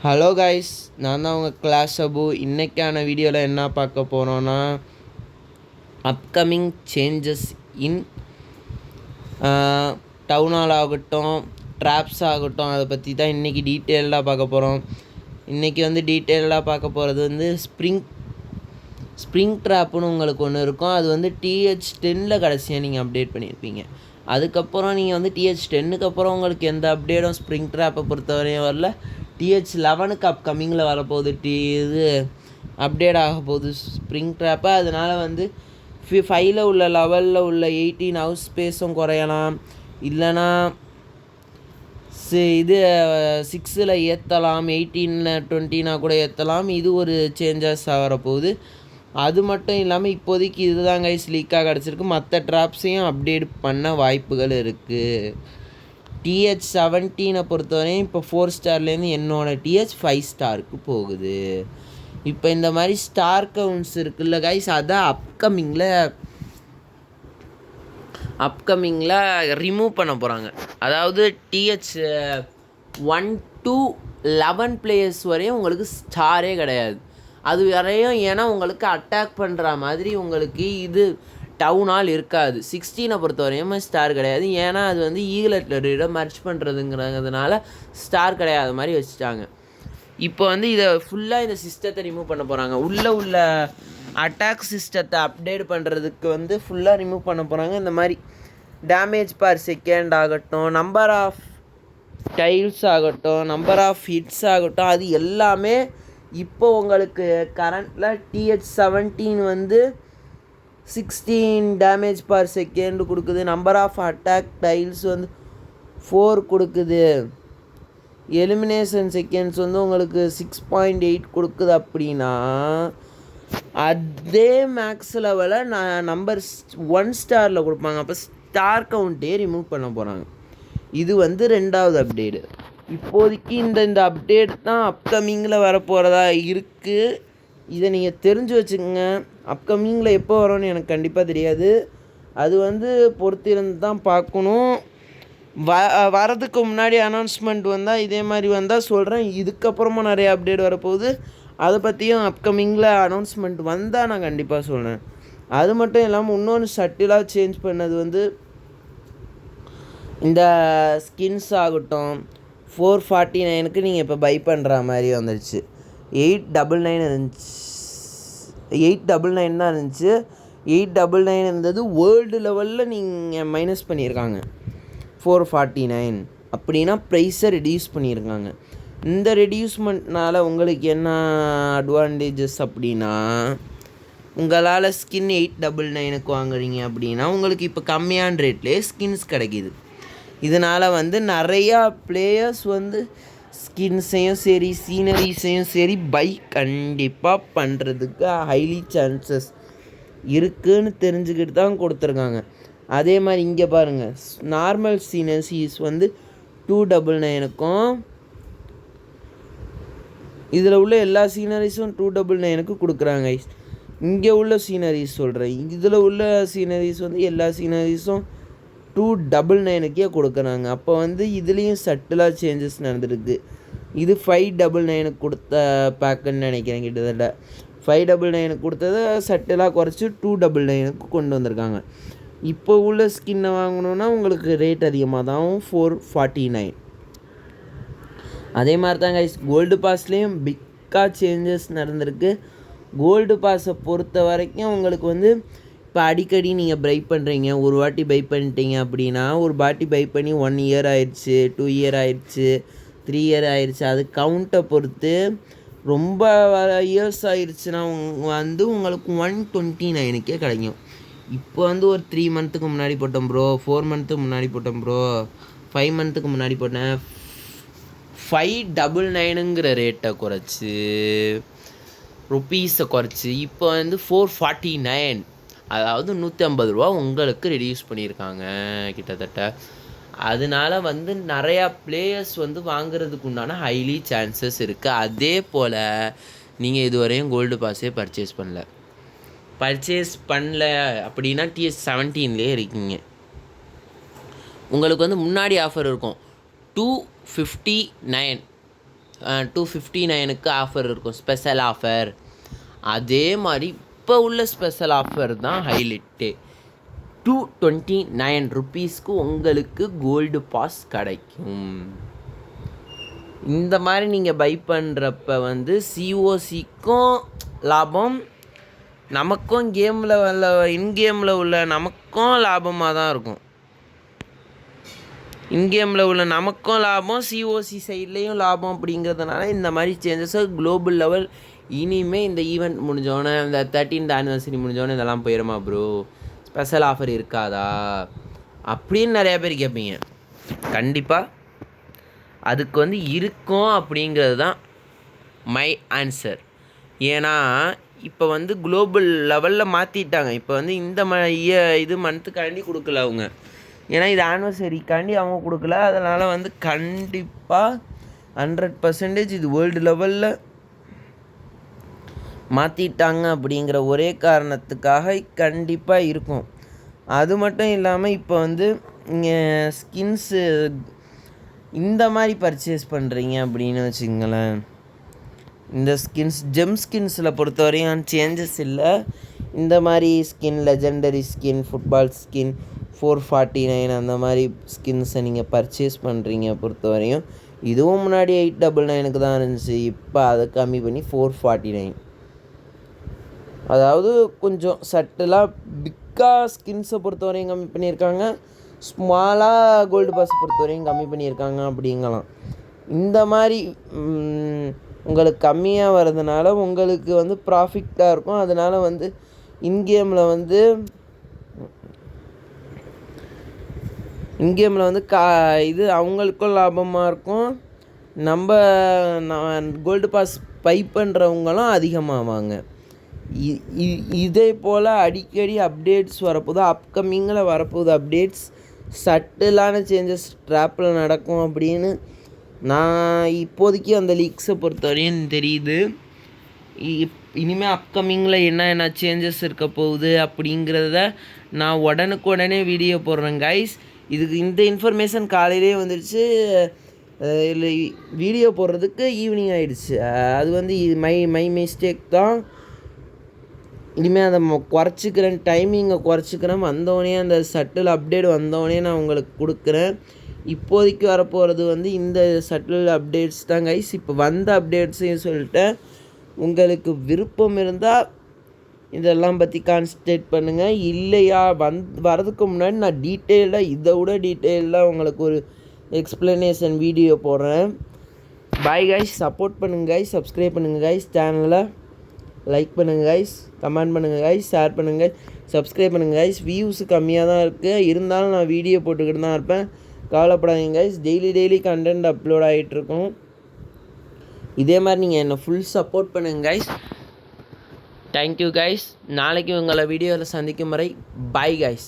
Hello guys, நான் தான் உங்கள் கிளாஸ் அபு. இன்றைக்கான வீடியோவில் என்ன பார்க்க போகிறோன்னா, upcoming changes in town hall ஆகட்டும், ட்ராப்ஸ் ஆகட்டும், அதை பற்றி தான் இன்றைக்கி டீட்டெயில்டாக பார்க்க போகிறோம். இன்றைக்கி டீட்டெயில்டாக பார்க்க போகிறது ஸ்ப்ரிங் ட்ராப்புன்னு உங்களுக்கு ஒன்று இருக்கும். அது TH10 கடைசியாக நீங்கள் அப்டேட் பண்ணியிருப்பீங்க. அதுக்கப்புறம் நீங்கள் TH10க்கு அப்புறம் உங்களுக்கு எந்த அப்டேட்டும் ஸ்ப்ரிங் ட்ராப்பை பொறுத்தவரையும் வரல. TH11க்கு அப்கமிங்கில் வரப்போகுது. இது அப்டேட் ஆக போகுது ஸ்ப்ரிங் ட்ராப்பை. அதனால் 5ல் உள்ள லெவலில் உள்ள 18 ஹவுஸ் ஸ்பேஸும் குறையலாம். இல்லைனா இது 6ல் ஏற்றலாம், 18ல் 20 கூட ஏற்றலாம். இது ஒரு சேஞ்சஸாக வரப்போகுது. அது மட்டும் இல்லாமல் இப்போதைக்கு இதுதான் கைஸ் லீக்காக கிடச்சிருக்கு. மற்ற ட்ராப்ஸையும் அப்டேட் பண்ண வாய்ப்புகள் இருக்குது. TH17 பொறுத்தவரையும் இப்போ 4 ஸ்டார்லேருந்து என்னோடய TH 5 ஸ்டாருக்கு போகுது. இப்போ இந்த மாதிரி ஸ்டார் கவுண்ட்ஸ் இருக்குல்ல கைஸ், அதான் அப்கமிங்கில் ரிமூவ் பண்ண போகிறாங்க. அதாவது TH1 to 11 பிளேயர்ஸ் வரையும் உங்களுக்கு ஸ்டாரே கிடையாது. அது வரையும் ஏன்னா உங்களுக்கு அட்டாக் பண்ணுற மாதிரி உங்களுக்கு இது டவுன் ஹால் இருக்காது. 16 பொறுத்தவரையும் ஸ்டார் கிடையாது. ஏன்னா அது ஈகிளட்டோட மர்ச் பண்ணுறதுங்கிறதுனால ஸ்டார் கிடையாத மாதிரி வச்சுட்டாங்க. இப்போ இதை ஃபுல்லாக இந்த சிஸ்டத்தை ரிமூவ் பண்ண போகிறாங்க. உள்ள அட்டாக் சிஸ்டத்தை அப்டேட் பண்ணுறதுக்கு ஃபுல்லாக ரிமூவ் பண்ண போகிறாங்க. இந்த மாதிரி டேமேஜ் பர் செகண்ட் ஆகட்டும், நம்பர் ஆஃப் டைல்ஸ் ஆகட்டும், நம்பர் ஆஃப் ஹிட்ஸ் ஆகட்டும், அது எல்லாமே இப்போ உங்களுக்கு கரண்டில் TH17 16 டேமேஜ் பர் செகண்ட் கொடுக்குது. நம்பர் ஆஃப் அட்டாக் டைல்ஸ் 4 கொடுக்குது. எலிமினேஷன் செகண்ட்ஸ் உங்களுக்கு 6.8 கொடுக்குது. அப்படின்னா அதே மேக்ஸ் லெவலை நம்பர் 1 ஸ்டாரில் கொடுப்பாங்க. அப்போ ஸ்டார் கவுண்ட்டே ரிமூவ் பண்ண போகிறாங்க. இது 2வது அப்டேடு. இப்போதைக்கு இந்த அப்டேட் தான் அப்கமிங்கில் வரப்போகிறதா இருக்குது. இதை நீங்கள் தெரிஞ்சு வச்சுக்கோங்க. அப்கமிங்கில் எப்போ வரும்னு எனக்கு கண்டிப்பாக தெரியாது. அது பொறுத்திருந்து தான் பார்க்கணும். வரதுக்கு முன்னாடி அனௌன்ஸ்மெண்ட் வந்தால் இதே மாதிரி வந்தால் சொல்கிறேன். இதுக்கப்புறமா நிறைய அப்டேட் வரப்போகுது. அதை பற்றியும் அப்கமிங்கில் அனௌன்ஸ்மெண்ட் வந்தால் நான் கண்டிப்பாக சொல்கிறேன். அது மட்டும் இல்லாமல் இன்னொன்று சட்டிலாக சேஞ்ச் பண்ணது இந்த ஸ்கின்ஸ் ஆகட்டும். 449க்கு நீங்கள் இப்போ பை பண்ணுற மாதிரி வந்துடுச்சு. 899 இருந்துச்சு. 899 தான் இருந்துச்சு. 899 இருந்தது வேர்ல்டு லெவலில் நீங்கள் மைனஸ் பண்ணியிருக்காங்க 449. அப்படின்னா ப்ரைஸை ரெடியூஸ் பண்ணியிருக்காங்க. இந்த ரெடியூஸ்மெண்ட்னால் உங்களுக்கு என்ன அட்வான்டேஜஸ் அப்படின்னா, உங்களால் ஸ்கின் 899க்கு வாங்குறீங்க அப்படின்னா உங்களுக்கு இப்போ கம்மியான ரேட்லேயே ஸ்கின்ஸ் கிடைக்கிது. இதனால் நிறையா பிளேயர்ஸ் ஸ்கின்ஸையும் சரி சீனரிஸையும் சரி பை கண்டிப்பாக பண்ணுறதுக்கு ஹைலி சான்சஸ் இருக்குதுன்னு தெரிஞ்சுக்கிட்டு தான் கொடுத்துருக்காங்க. அதே மாதிரி இங்கே பாருங்கள், நார்மல் சீனரிஸ் 299க்கும் இதில் உள்ள எல்லா சீனரிஸும் 299க்கு கொடுக்குறாங்க. இங்கே உள்ள சீனரிஸ் சொல்கிறேன். இதில் உள்ள சீனரிஸ் எல்லா சீனரிஸும் 299க்கே கொடுக்குறாங்க. அப்போ இதுலேயும் சட்டிலாக சேஞ்சஸ் நடந்துருக்கு. இது 599க்கு கொடுத்த பேக்குன்னு நினைக்கிறேன். கிட்டத்தட்ட 599க்கு கொடுத்ததை சட்டிலாக குறைச்சி 299க்கு கொண்டு வந்திருக்காங்க. இப்போ உள்ள ஸ்கின்னை வாங்கணுன்னா உங்களுக்கு ரேட் அதிகமாக தான் 449. அதே மாதிரி தான் கைஸ் கோல்டு பாஸ்லேயும் பிக்காக சேஞ்சஸ் நடந்திருக்கு. கோல்டு பாஸை பொறுத்த வரைக்கும் உங்களுக்கு இப்போ அடிக்கடி நீங்கள் பை பண்ணுறீங்க. ஒரு வாட்டி பை பண்ணிட்டீங்க அப்படின்னா, ஒரு வாட்டி பை பண்ணி 1 இயர் ஆயிடுச்சு, 2 இயர் ஆயிடுச்சு, 3 இயர் ஆயிடுச்சு. அது கவுண்ட்டை பொறுத்து ரொம்ப இயர்ஸ் ஆயிடுச்சுன்னா உங்களுக்கு 129க்கே கிடைக்கும். இப்போ ஒரு 3 மந்த்துக்கு முன்னாடி போட்டோம் ப்ரோ, 4 மந்த்துக்கு முன்னாடி போட்டோம் ப்ரோ, 5 மந்த்துக்கு முன்னாடி போட்டேன். 599ங்கிற ரேட்டை குறைச்சி ருப்பீஸை குறைச்சி இப்போ 449, அதாவது 150 ரூபா உங்களுக்கு ரெடியூஸ் பண்ணியிருக்காங்க கிட்டத்தட்ட. அதனால நிறையா பிளேயர்ஸ் வாங்குறதுக்கு உண்டான ஹைலி சான்சஸ் இருக்குது. அதே போல் நீங்கள் இதுவரையும் கோல்டு பாஸே பர்ச்சேஸ் பண்ணல அப்படின்னா TH17லேயே இருக்கீங்க. உங்களுக்கு முன்னாடி ஆஃபர் இருக்கும் 259 259க்கு ஆஃபர் இருக்கும், ஸ்பெஷல் ஆஃபர். அதே மாதிரி இப்போ உள்ள ஸ்பெஷல் ஆஃபர் தான் ஹைலைட்டே. 229 ருபீஸ்க்கு உங்களுக்கு கோல்டு பாஸ் கிடைக்கும். இந்த மாதிரி நீங்கள் பை பண்ணுறப்ப வந்து சிஓசிக்கும் லாபம், நமக்கும் கேமில் உள்ள இன்கேமில் உள்ள நமக்கும் லாபமாக தான் இருக்கும். இன்கேமில் உள்ள நமக்கும் லாபம், சிஓசி சைட்லேயும் லாபம். அப்படிங்கிறதுனால இந்த மாதிரி சேஞ்சஸை குளோபல் லெவல் இனிமேல் இந்த ஈவெண்ட் முடிஞ்சோடனே, இந்த 13th ஆனிவர்சரி முடிஞ்சோடனே இதெல்லாம் போயிடுமா ப்ரோ, ஸ்பெஷல் ஆஃபர் இருக்காதா அப்படின்னு நிறையா பேர் கேட்பீங்க. கண்டிப்பாக அதுக்கு வந்து இருக்கும் அப்படிங்கிறது தான் மை ஆன்சர். ஏன்னா இப்போ வந்து குளோபல் லெவலில் மாற்றிட்டாங்க. இப்போ வந்து இந்த இது மந்த்துக்காண்டி கொடுக்கல அவங்க, ஏன்னா இது ஆனிவர்சரிக்காண்டி அவங்க கொடுக்கல. அதனால் வந்து கண்டிப்பாக 100% இது வேர்ல்டு லெவலில் மாற்றிட்டாங்க அப்படிங்கிற ஒரே காரணத்துக்காக கண்டிப்பாக இருக்கும். அது மட்டும் இல்லாமல் இப்போ வந்து நீங்கள் ஸ்கின்ஸு இந்த மாதிரி பர்ச்சேஸ் பண்ணுறீங்க அப்படின்னு வச்சுங்களேன், இந்த ஸ்கின்ஸ் ஜெம் ஸ்கின்ஸில் பொறுத்தவரையும் சேஞ்சஸ் இல்லை. இந்த மாதிரி skin, legendary skin, football skin 449 அந்த மாதிரி ஸ்கின்ஸை நீங்கள் பர்ச்சேஸ் பண்ணுறீங்க பொறுத்தவரையும், இதுவும் முன்னாடி 899க்கு தான் இருந்துச்சு. இப்போ அதை கம்மி பண்ணி 449. அதாவது கொஞ்சம் சட்டலாக பிக்காக ஸ்கின்ஸை பொறுத்தவரையும் கம்மி பண்ணியிருக்காங்க, ஸ்மாலாக கோல்டு பாஸை பொறுத்தவரையும் கம்மி பண்ணியிருக்காங்க அப்படிங்கலாம். இந்த மாதிரி உங்களுக்கு கம்மியாக வர்றதுனால உங்களுக்கு வந்து ப்ராஃபிட்டாக இருக்கும். அதனால் வந்து இன்கேமில் வந்து இது அவங்களுக்கும் லாபமாக இருக்கும். நம்ம கோல்டு பாஸ் பை பண்ணுறவங்களும் அதிகமாவாங்க. இதே போல் அடிக்கடி அப்டேட்ஸ் வரப்போகுது, அப்கமிங்கில் வரப்போகுது அப்டேட்ஸ். சட்டிலான சேஞ்சஸ் ட்ராப்பில் நடக்கும் அப்படின்னு நான் இப்போதைக்கு அந்த லீக்ஸை பொறுத்தவரையும் தெரியுது. இனிமேல் அப்கமிங்கில் என்ன சேஞ்சஸ் இருக்க போகுது அப்படிங்கிறத நான் உடனுக்குடனே வீடியோ போடுறேன் கைஸ். இதுக்கு இந்த இன்ஃபர்மேஷன் காலையிலே வந்துடுச்சு, இல்லை வீடியோ போடுறதுக்கு ஈவினிங் ஆகிடுச்சு. அது வந்து மை மிஸ்டேக் தான். இனிமேல் அதை குறைச்சிக்கிறேன், டைமிங்கை குறைச்சிக்கிறேன். வந்தோடனே அந்த சட்டில் அப்டேட் வந்தோடனே நான் உங்களுக்கு கொடுக்குறேன். இப்போதைக்கு வரப்போகிறது வந்து இந்த சட்டில் அப்டேட்ஸ் தான் கைஸ். இப்போ வந்த அப்டேட்ஸையும் சொல்லிட்டேன். உங்களுக்கு விருப்பம் இருந்தால் இதெல்லாம் பற்றி கான்சன்ட்ரேட் பண்ணுங்கள். இல்லையா வரதுக்கு முன்னாடி நான் டீட்டெயிலாக இதை விட டீட்டெயிலாக உங்களுக்கு ஒரு எக்ஸ்ப்ளனேஷன் வீடியோ போடுறேன். பாய் கைஸ், சப்போர்ட் பண்ணுங்கள் கைஸ், சப்ஸ்கிரைப் பண்ணுங்கள் கைஸ், சேனலை லைக் பண்ணுங்கள் கைஸ், கமெண்ட் பண்ணுங்கள் கைஸ், ஷேர் பண்ணுங்கள், சப்ஸ்கிரைப் பண்ணுங்கள் கைஸ். வியூஸு கம்மியாக தான் இருக்குது, இருந்தாலும் நான் வீடியோ போட்டுக்கிட்டு தான் இருப்பேன், கவலைப்படாதீங்க கைஸ். டெய்லி கண்டென்ட் அப்லோட் ஆகிட்டுருக்கும். இதே மாதிரி நீங்கள் என்னை ஃபுல் சப்போர்ட் பண்ணுங்கள் கைஸ். Thank you guys. நாளைக்கு உங்களை வீடியோவில் சந்திக்கும் வரை பாய் கைஸ்.